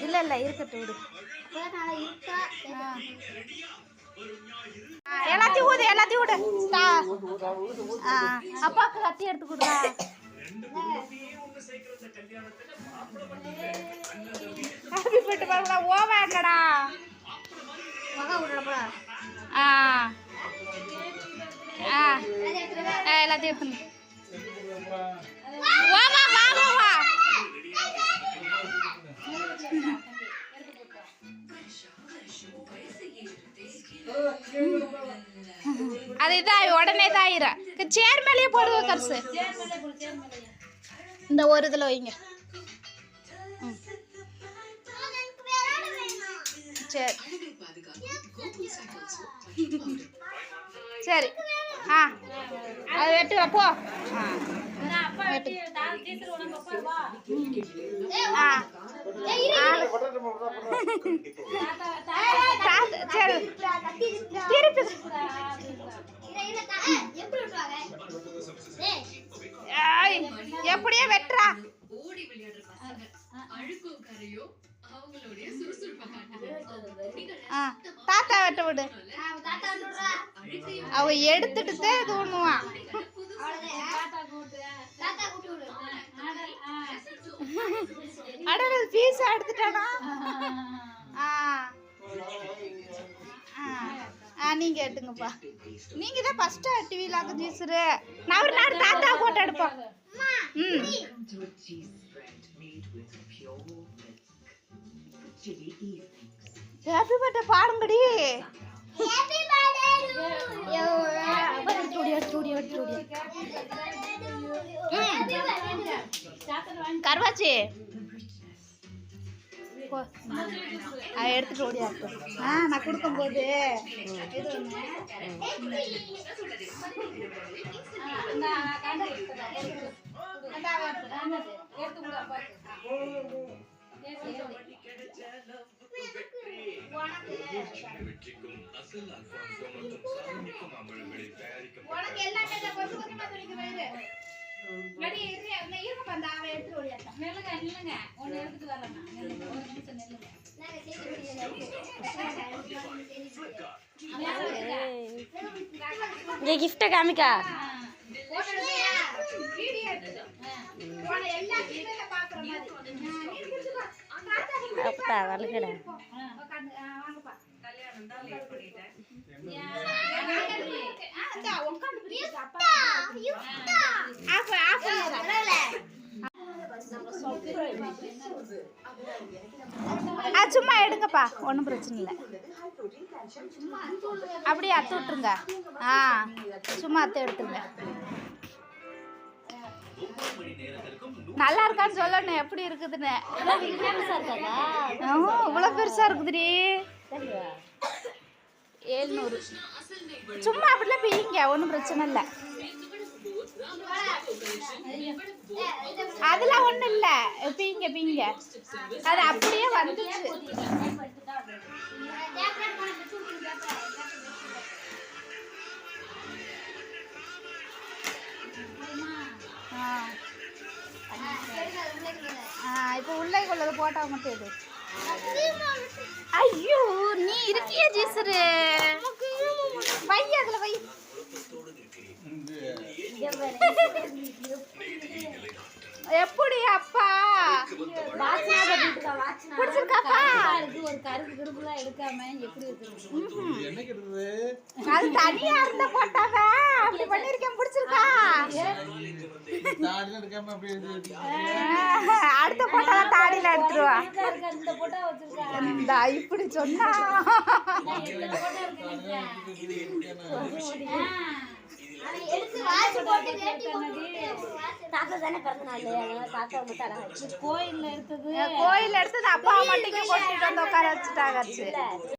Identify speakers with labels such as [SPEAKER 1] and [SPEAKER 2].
[SPEAKER 1] இல்ல இல்ல இருக்கட்டும் விடு. எல்லாத்தையும் ஊது எல்லாத்தையும் விடு. அப்பாவுக்கு கத்தி எடுத்து கொடுறா. ஹாப்பி பர்த்டே பாருடா. ஓவா என்னடா எல்லாத்தையும் எடுத்து அது இதாகி உடனே இதாயிர. சேர் மேலேயே போடுவ கருசு. இந்த ஒரு இதில் வைங்க. சரி சரி அது வெட்டு போ. எப்படியே வெட்டுறா. தாத்தா வெட்ட விடு. அவ எடுத்துட்டு தோணுவான். அட பீஸ் எடுத்துட்டானா. நீங்க எடுத்துங்கப்பா. நீங்க தான் ஃபர்ஸ்ட் டிவிலாக ஜீசரு. நான் ஒரு நாள் தாத்தா போட்டோ எடுப்போம். ஹாப்பி பர்த்டே பாருங்கடி. ஹாப்பி பர்த்டே கர்வாச்சி எடுத்துட்டு ஓடியா. நான் கொடுக்கும்போது கிஃப்ட காமிக்கா. அப்பா வளர்க்கடா. சும்மா எடுங்கப்பா, ஒன்றும் பிரச்சனை இல்லை. அப்படியே அத்து விட்டுருங்க. சும்மா அத்தை எடுத்துருங்க. நல்லா இருக்கான்னு சொல்லணும் எப்படி இருக்குதுன்னு. இவ்வளோ பெருசா இருக்குதுடி. 700. சும்மா அப்படிலாம் பீங்க, ஒன்றும் பிரச்சனை இல்லை. அதெல்லாம் ஒன்றும் இல்லை. பீங்க பீங்க அது அப்படியே வந்துச்சு. இப்போ உள்ளே கொள்ளது போட்டால் மட்டும் எது. ஐயோ நீ இருக்கிய ஜீசரு. வை அதில் வை. எப்படி அப்பா பிடிச்சிருக்காப்பா. ஒரு கருப்பு கருப்புலாம் எடுக்காம எப்படி அது தனியா இருந்த போட்டாவ அப்படி பண்ணிருக்கேன். பிடிச்சிருக்கா. அடுத்த போட்டா தாடியில எடுத்துருவா. இந்த இப்படி சொன்னா கோயில்ல எடுத்தது அப்பா மட்டும் கொட்டிட்டு வந்து உட்கார வச்சுட்டாங்க.